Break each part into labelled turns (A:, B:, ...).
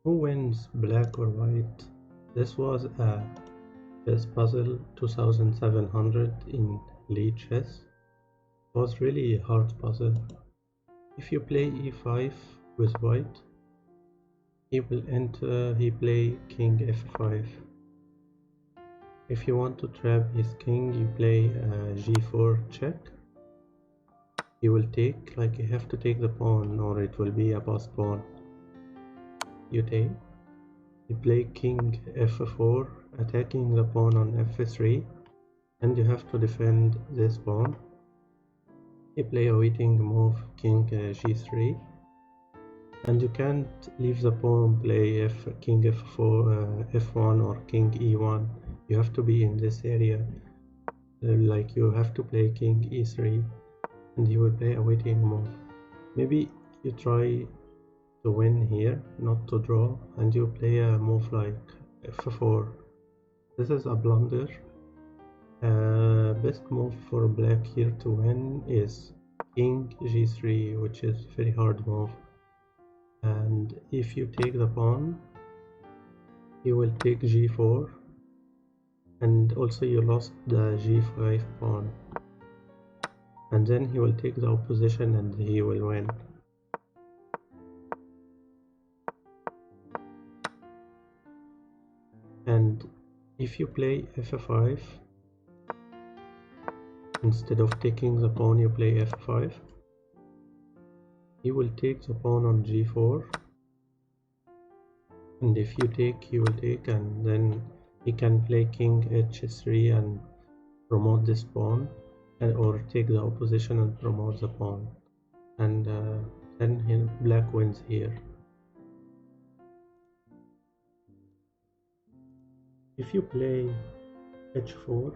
A: Who wins, black or white? This was a chess puzzle 2700 in Lee chess. It was really a hard puzzle. If you play e5 with white, he play king f5. If you want to trap his king, you play g4 check. He will take, like you have to take the pawn or it will be a passed pawn. You take. You play king f4, attacking the pawn on f3, and you have to defend this pawn. You play a waiting move, king g3, and you can't leave the pawn play king f4, f1 or king e1. You have to be in this area, like you have to play king e3, and you will play a waiting move. Maybe you try to win here, not to draw, and you play a move like f4. This is a blunder. Best move for black here to win is king g3, which is very hard move. And if you take the pawn, he will take g4, and also you lost the g5 pawn. And then he will take the opposition and he will win. And if you play f5, instead of taking the pawn you play f5, he will take the pawn on g4, and if you take, he will take, and then he can play king h3 and promote this pawn, or take the opposition and promote the pawn, and then black wins here. If you play h4,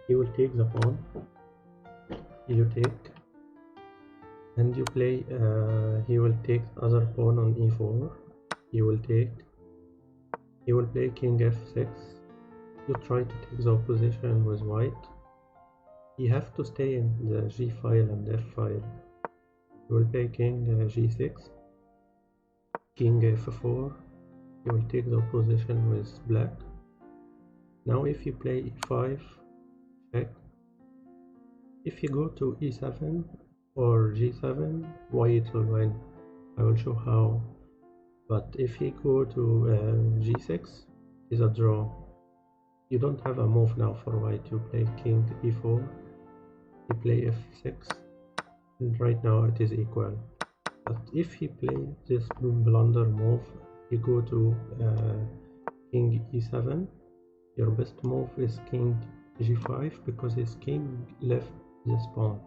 A: he will take the pawn, you take, and you play, he will take the other pawn on e4, you will take, he will play king f6, you try to take the opposition with white, you have to stay in the g file and f file, you will play king g6, king f4, you will take the opposition with black. Now if you play e5, check. If you go to e7 or g7, white will win. I will show how. But if you go to g6, is a draw. You don't have a move now for white. You play king e4, you play f6, and right now it is equal. But if he plays this blunder move, you go to king e7, your best move is king g5 because his king left this pawn,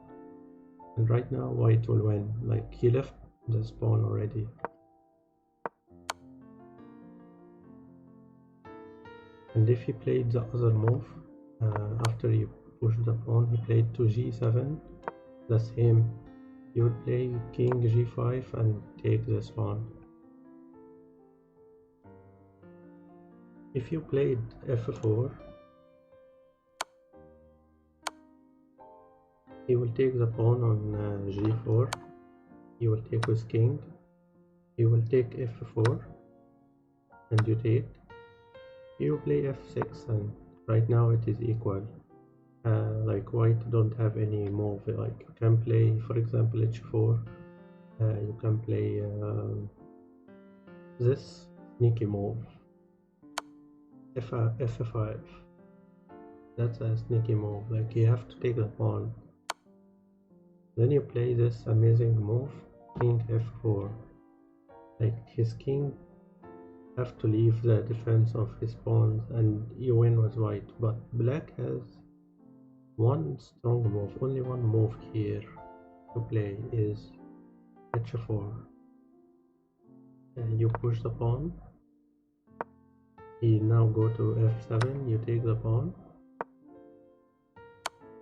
A: and right now white will win, like he left this pawn already. And if he played the other move, after you push the pawn, he played to g7, the same, you would play king g5 and take this pawn. If you played f4, he will take the pawn on g4, he will take with king, he will take f4, and you take, you play f6, and right now it is equal. Like white don't have any move, like you can play, for example, h4, you can play this sneaky move, f5, that's a sneaky move, like you have to take the pawn. Then you play this amazing move, king f4, like his king have to leave the defense of his pawns and you win with white. But black has one strong move, only one move here to play is h4. You push the pawn, he now go to f7, you take the pawn,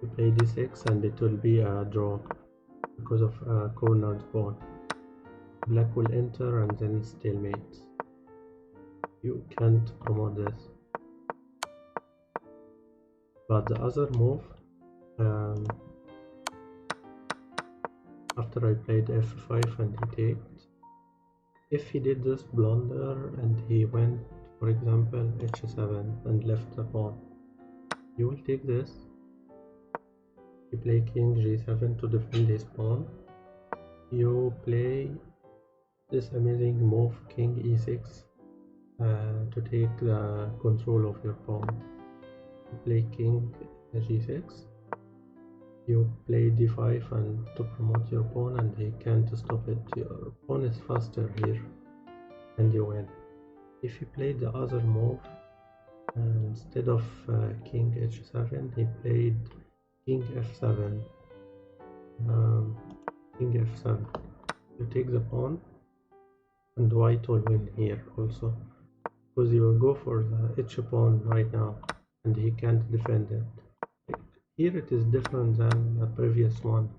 A: you play d6, and it will be a draw because of a cornered pawn. Black will enter and then stalemate. You can't promote this. But the other move, after I played f5 and he takes, If he did this blunder and he went, for example, h7 and left the pawn, you will take this, you play king g7 to defend his pawn, you play this amazing move king e6 to take the control of your pawn. You play king g6, you play d5 and to promote your pawn, and he can't stop it. Your pawn is faster here and you win. If you play the other move, instead of king h7, he played king f7. King f7, you take the pawn and white will win here also, because he will go for the h pawn right now and he can't defend it. Here it is different than the previous one.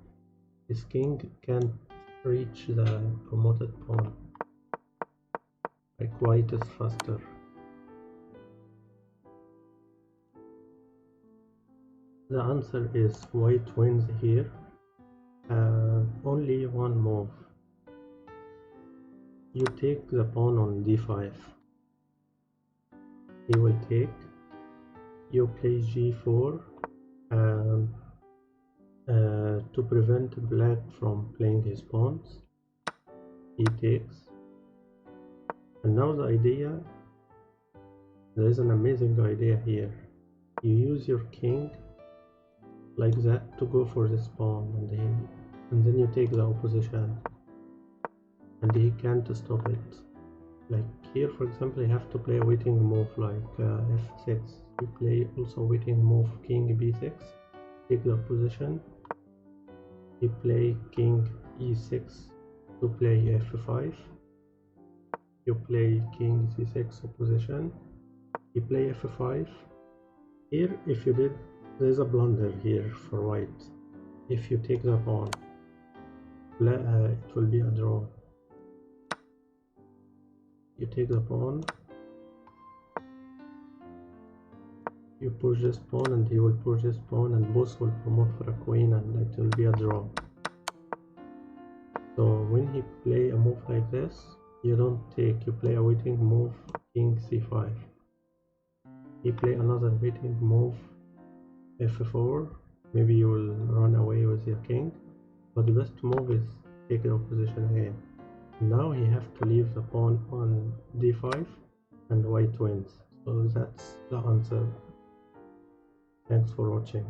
A: His king can't reach the promoted pawn, like white is faster. The answer is white wins here. Only one move. You take the pawn on d5. He will take. You play g4 to prevent black from playing his pawns. He takes. And now the idea, there is an amazing idea here. You use your king like that to go for this pawn, and then you take the opposition and he can't stop it. Like here, for example, you have to play a waiting move like f6. You play also waiting move king b6, take the opposition. You play king e6 to play f5. You play king c6 opposition. You play f5. Here, if you did, there's a blunder here for white. If you take the pawn, it will be a draw. You take the pawn, you push this pawn and he will push this pawn, and both will promote for a queen, and it will be a draw. So when he play a move like this, you don't take, you play a waiting move king c5. He play another waiting move f4. Maybe you will run away with your king, but the best move is take the opposition again. Now he have to leave the pawn on d5 and white wins. So that's the answer. Thanks for watching.